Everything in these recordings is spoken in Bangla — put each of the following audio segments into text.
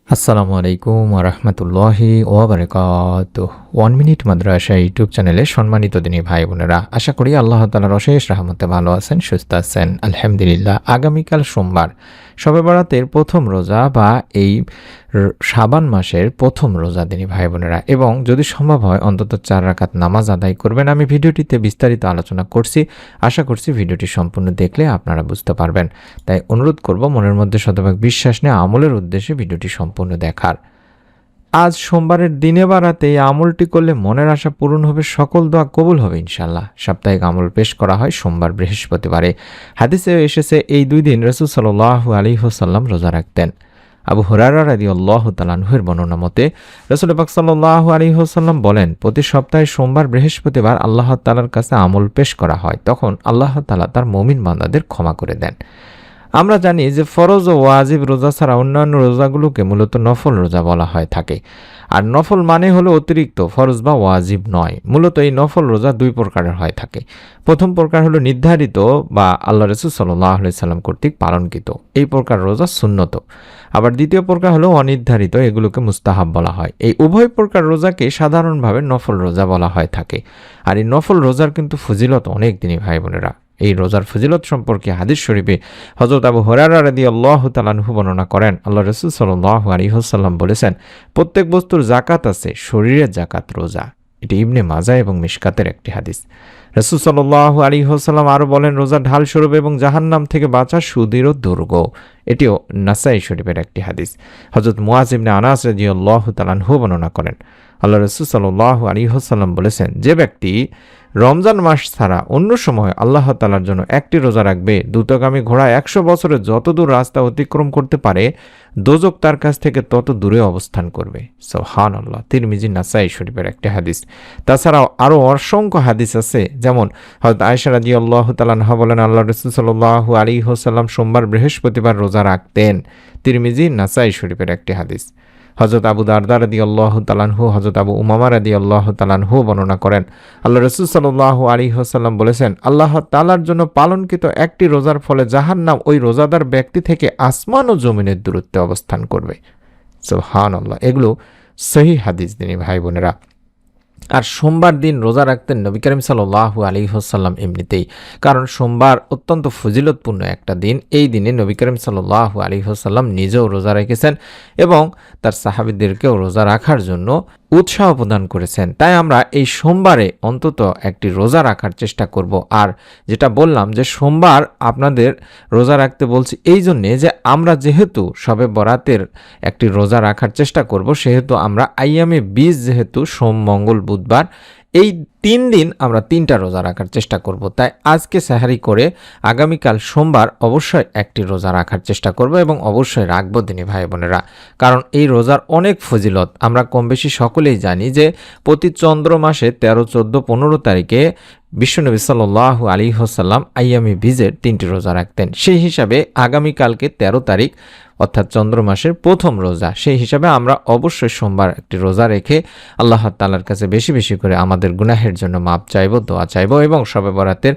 আসসালামু আলাইকুম ওয়া রাহমাতুল্লাহি ওয়া বারাকাতুহু। 1 মিনিট মাদ্রাসা ইউটিউব চ্যানেলে সম্মানিত দিনী ভাই বোনেরা, আশা করি আল্লাহ তাআলার অশেষ রহমতে ভালো আছেন, সুস্থ আছেন। আলহামদুলিল্লাহ। আগামীকাল সোমবার শবে বরাতের প্রথম রোজা বা এই শাবান মাসের প্রথম রোজা দিনী ভাই বোনেরা, এবং যদি সম্ভব হয় অন্তত 4 রাকাত নামাজ আদায় করবেন। আমি ভিডিওটিতে বিস্তারিত আলোচনা করছি, আশা করছি ভিডিওটি সম্পূর্ণ দেখলে আপনারা বুঝতে পারবেন। তাই অনুরোধ করব মনের মধ্যে শতভাগ বিশ্বাস নিয়ে আমলের উদ্দেশ্যে ভিডিওটি সম্পূর্ণ দেখার। আজ সোমবারের দিনে বা রাতে এই আমলটি করলে মনের আশা পূরণ হবে, সকল দোয়া কবুল হবে ইনশাল্লাহ। সাপ্তাহিক আমল পেশ করা হয় সোমবার বৃহস্পতিবারে। হাদিসে এসেছে এই 2 দিন রাসূল সাল্লাল্লাহু আলাইহি ওয়াসাল্লাম রোজা রাখতেন। আবু হুরায়রা রাদিয়াল্লাহু তাআলা আনহুর বর্ণনা মতে রাসূল পাক সাল্লাল্লাহু আলাইহি ওয়াসাল্লাম বলেন, প্রতি সপ্তাহে সোমবার বৃহস্পতিবার আল্লাহ তাআলার কাছে আমল পেশ করা হয়, তখন আল্লাহ তাআলা তার মুমিন বান্দাদের ক্ষমা করে দেন। আমরা জানি যে ফরজ ও ওয়াজিব রোজা ছাড়া অন্যান্য রোজাগুলোকে মূলত নফল রোজা বলা হয় থাকে। আর নফল মানে হলো অতিরিক্ত, ফরজ বা ওয়াজিব নয়। মূলত এই নফল রোজা 2 প্রকারের হয়ে থাকে। প্রথম প্রকার হলো নির্ধারিত বা আল্লাহ রাসূল সাল্লাল্লাহু আলাইহি সাল্লাম কর্তৃক পালনকৃত, এই প্রকার রোজা সুন্নত। আবার দ্বিতীয় প্রকার হলো অনির্ধারিত, এগুলোকে মুস্তাহাব বলা হয়। এই উভয় প্রকার রোজাকে সাধারণভাবে নফল রোজা বলা হয় থাকে। আর এই নফল রোজার কিন্তু ফজিলত অনেক দিনই ভাই বোনেরা। এই রোজার ফজিলত সম্পর্কে হাদিস শরীফে হযরত আবু হুরায়রা রাদিয়াল্লাহু তাআলা আনহু বর্ণনা করেন, আল্লাহ রাসূল সাল্লাল্লাহু আলাইহি ওয়াসাল্লাম বলেছেন, প্রত্যেক বস্তুর যাকাত আছে, শরীরের যাকাত রোজা। এটি ইবনে মাজাহ এবং মিশকাতের একটি হাদিস। রাসূল সাল্লাল্লাহু আলাইহি ওয়াসাল্লাম আরও বলেন, রোজা ঢাল স্বরূপ এবং জাহান্নাম থেকে বাঁচার সুদৃঢ় দুর্গ। এটিও নাসাই শরীফের একটি হাদিস। হযরত মুআজ ইবনে আনাস রাদিয়াল্লাহু তাআলা আনহু বর্ণনা করেন, আল্লাহ রাসূল সাল্লাল্লাহু আলাইহি ওয়াসাল্লাম বলেছেন, যে ব্যক্তি রমজান মাস ছাড়া অন্য সময় আল্লাহ তাআলার জন্য একটি রোজা রাখবে, দ্রুতগামী ঘোড়া 100 বছরে যতদূর রাস্তা অতিক্রম করতে পারে, দোজক তার কাছ থেকে তত দূরে অবস্থান করবে। সুবহানাল্লাহ। তিরমিজি, নাসাই শরীফের একটি হাদিস। তাছাড়াও আরও অসংখ্য হাদিস আছে, যেমন হযরত আয়েশা রাদিয়াল্লাহু তাআলা আনহা বলেন, আল্লাহ রাসূল সাল্লাল্লাহু আলাইহি ওয়াসাল্লাম সোমবার বৃহস্পতিবার রোজা রাখতেন। তিরমিজি, নাসাই শরীফের একটি হাদিস। হযরত আবু দারদা রাদিয়াল্লাহু তাআলা আনহু, হযরত আবু উমামা রাদিয়াল্লাহু তাআলা আনহু বর্ণনা করেন, আল্লাহ রাসূল সাল্লাল্লাহু আলাইহি ওয়াসাল্লাম বলেছেন, আল্লাহ তাআলার জন্য পালনকৃত একটি রোজার ফলে জাহান্নাম ওই রোজাদার ব্যক্তি থেকে আসমান ও জমিনের দূরত্বে অবস্থান করবে। সুবহানাল্লাহ। এগুলো সহিহ হাদিস দিনী ভাই বোনেরা। আর সোমবার দিন রোজা রাখতেন নবী করিম সাল্লাল্লাহু আলাইহি ওয়াসাল্লাম এমনিতেই, কারণ সোমবার অত্যন্ত ফজিলতপূর্ণ একটা দিন। এই দিনে নবী করিম সাল্লাল্লাহু আলাইহি ওয়াসাল্লাম নিজেও রোজা রেখেছেন এবং তার সাহাবীদেরকেও রোজা রাখার জন্য উৎসাহ প্রদান করেছেন। তাই আমরা এই সোমবারে অন্তত একটি রোজা রাখার চেষ্টা করব। আর যেটা বললাম যে সোমবার আপনাদের রোজা রাখতে বলছি এই জন্যে যে আমরা যেহেতু শবে বরাতের একটি রোজা রাখার চেষ্টা করব, সেহেতু আমরা আইয়ামে বীজ, যেহেতু সোম, মঙ্গল, বুধবার, এই 3 দিন আমরা 3টা রোজা রাখার চেষ্টা করব। তাই আজকে সাহারি করে আগামীকাল সোমবার অবশ্যই একটি রোজা রাখার চেষ্টা করব এবং অবশ্যই রাখবো দিনী ভাই বোনেরা। কারণ এই রোজার অনেক ফজিলত আমরা কম বেশি সকলেই জানি যে প্রতি চন্দ্র মাসে 13, 14, 15 তারিখে বিশ্বনবী সাল্লাল্লাহু আলাইহি ওয়াসাল্লাম আইয়ামে বীজের 3টি রোজা রাখতেন। সেই হিসাবে আগামীকালকে 13 তারিখ অর্থাৎ চন্দ্র মাসের প্রথম রোজা, সেই হিসাবে আমরা অবশ্যই সোমবার একটি রোজা রেখে আল্লাহ তাআলার কাছে বেশি বেশি করে আমাদের গুনাহের জন্য মাপ চাইব, দোয়া চাইব এবং শবে বরাতের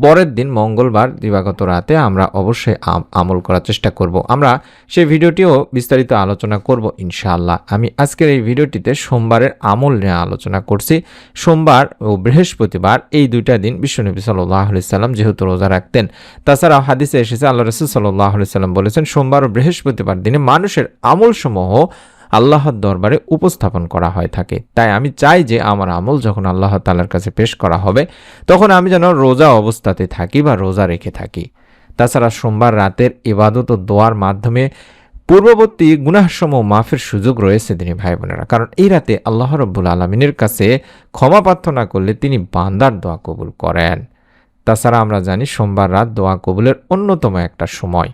পরের দিন মঙ্গলবার দিবাগত রাতে আমরা অবশ্যই আমল করার চেষ্টা করব। আমরা সেই ভিডিওটিও বিস্তারিত আলোচনা করব ইনশাআল্লাহ। আমি আজকের এই ভিডিওটিতে সোমবারের আমল নিয়ে আলোচনা করছি। সোমবার ও বৃহস্পতিবার এই 2টা দিন বিশ্বনবী সাল্লাল্লাহু আলাইহি সাল্লাম যেহেতু রোজা রাখতেন। তাছাড়াও হাদিসে এসেছে আল্লাহ রাসূল সাল্লাল্লাহু আলাইহি সাল্লাম বলেছেন, সোমবার ও বৃহস্পতিবার দিনে মানুষের আমলসমূহ আল্লাহর দরবারে উপস্থাপন করা হয় থাকে। তাই আমি চাই যে আমার আমল যখন আল্লাহ তাআলার কাছে পেশ করা হবে, তখন আমি যেন রোজা অবস্থাতে থাকি বা রোজা রেখে থাকি। তাছাড়া সোমবার রাতের ইবাদত ও দোয়ার মাধ্যমে পূর্ববর্তী গুনাহসমূহ মাফের সুযোগ রয়েছে দিনী ভাই বোনেরা। কারণ এই রাতে আল্লাহ রাব্বুল আলামিনের কাছে ক্ষমা প্রার্থনা করলে তিনি বান্দার দোয়া কবুল করেন। তাছাড়া আমরা জানি সোমবার রাত দোয়া কবুলের অন্যতম একটা সময়।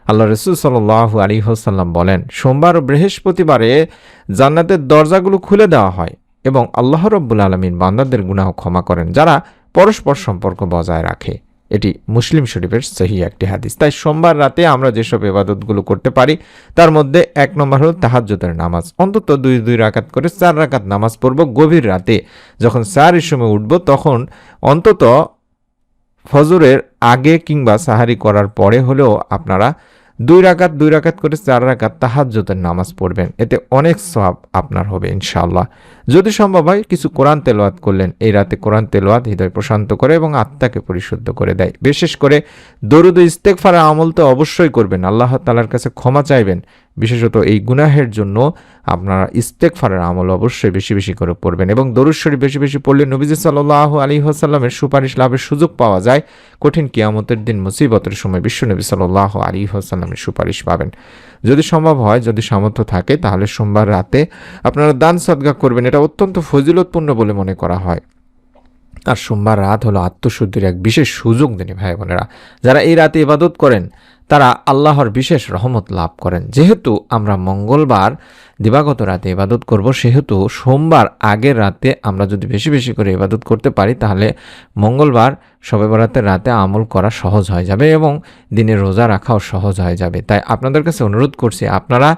আল্লাহ রাসূল সাল্লাল্লাহু আলাইহি ওয়াসাল্লাম বলেন, সোমবার ও বৃহস্পতিবারে জান্নাতের দরজাগুলো খুলে দেওয়া হয় এবং আল্লাহ রাব্বুল আলামিন বান্দাদের গুনাহ ক্ষমা করেন যারা পরস্পর সম্পর্ক বজায় রাখে। এটি মুসলিম শরীফের সহিহ একটি হাদিস। তাই সোমবার রাতে আমরা যেসব ইবাদতগুলো করতে পারি তার মধ্যে 1 নম্বর হলো তাহাজ্জুদের নামাজ। অন্তত 2 রাকাত করে 4 রাকাত নামাজ পড়ব গভীর রাতে। যখন সাহরির সময় উঠব তখন অন্তত ফজরের আগে কিংবা সাহারি করার পরে হলেও আপনারা 2 রাকাত করে 4 রাকাত তাহাজ্জুদের নামাজ পড়বেন, এতে অনেক সওয়াব আপনার হবে ইনশাআল্লাহ। যদি সম্ভব হয় কিছু কোরআন তেলাওয়াত করলেন, এই রাতে কোরআন তেলাওয়াত হৃদয় প্রশান্ত করে এবং আত্মাকে পরিশুদ্ধ করে দেয়। বিশেষ করে দরুদ ও ইস্তেগফারের আমল তো অবশ্যই করবেন, আল্লাহ তাআলার কাছে ক্ষমা চাইবেন, বিশেষত এই গুনাহের জন্য আপনারা ইস্তেগফারের আমল অবশ্যই বেশি বেশি করে পড়বেন এবং দরুদ শরীফ বেশি বেশি পড়লে নবীজি সাল্লাল্লাহু আলাইহি ওয়াসাল্লামের সুপারিশ লাভের সুযোগ পাওয়া যায়। কঠিন কিয়ামতের দিন মুসিবতের সময় বিশ্বনবী সাল্লাল্লাহু আলাইহি ওয়াসাল্লামের সুপারিশ পাবেন। যদি সম্ভব হয়, যদি সামর্থ্য থাকে, তাহলে সোমবার রাতে আপনারা দান সদকা করবেন, এটা অত্যন্ত ফজিলতপূর্ণ বলে মনে করা হয়। আর সোমবার রাত হলো আত্মশুদ্ধির এক বিশেষ সুযোগ দিনী ভাই বোনেরা। যারা এই রাতে ইবাদত করেন তারা আল্লাহর বিশেষ রহমত লাভ করেন। যেহেতু আমরা মঙ্গলবার দিবাগত রাতে ইবাদত করব, সেহেতু সোমবার আগের রাতে আমরা যদি বেশি বেশি করে ইবাদত করতে পারি, তাহলে মঙ্গলবার শবে বরাতের রাতে আমল করা সহজ হয়ে যাবে এবং দিনে রোজা রাখাও সহজ হয়ে যাবে। তাই আপনাদের কাছে অনুরোধ করছি, আপনারা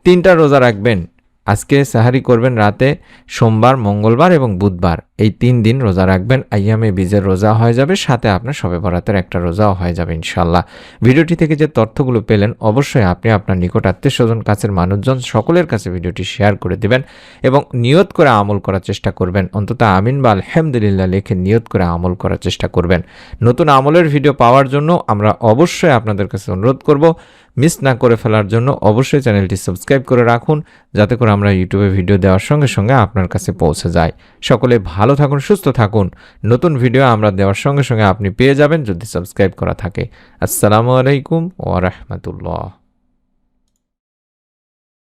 3টা রোজা রাখবেন। আজকে সাহারি করবেন রাতে, সোমবার, মঙ্গলবার এবং বুধবার, এই 3 দিন রোজা রাখবেন। আইয়ামে বীজের রোজা হয়ে যাবে, সাথে আপনার শবে বরাতের একটা রোজাও হয়ে যাবে ইনশাআল্লাহ। ভিডিওটি থেকে যে তথ্যগুলো পেলেন, অবশ্যই আপনি আপনার নিকট আত্মীয় স্বজন, কাছের মানুষজন সকলের কাছে ভিডিওটি শেয়ার করে দিবেন এবং নিয়ত করে আমল করার চেষ্টা করবেন। অন্তত আমিন বা আলহামদুলিল্লাহ লিখে নিয়ত করে আমল করার চেষ্টা করবেন। নতুন আমলের ভিডিও পাওয়ার জন্য আমরা অবশ্যই আপনাদের কাছে অনুরোধ করব, মিস না করে ফেলার জন্য অবশ্যই চ্যানেলটি সাবস্ক্রাইব করে রাখুন, যাতে করে আমরা ইউটিউবে ভিডিও দেওয়ার সঙ্গে সঙ্গে আপনার কাছে পৌঁছে যায়। সকলে ভালো থাকুন, সুস্থ থাকুন। নতুন ভিডিও আমরা দেওয়ার সঙ্গে সঙ্গে আপনি পেয়ে যাবেন যদি সাবস্ক্রাইব করা থাকে। আসসালামু আলাইকুম ওয়া রাহমাতুল্লাহ।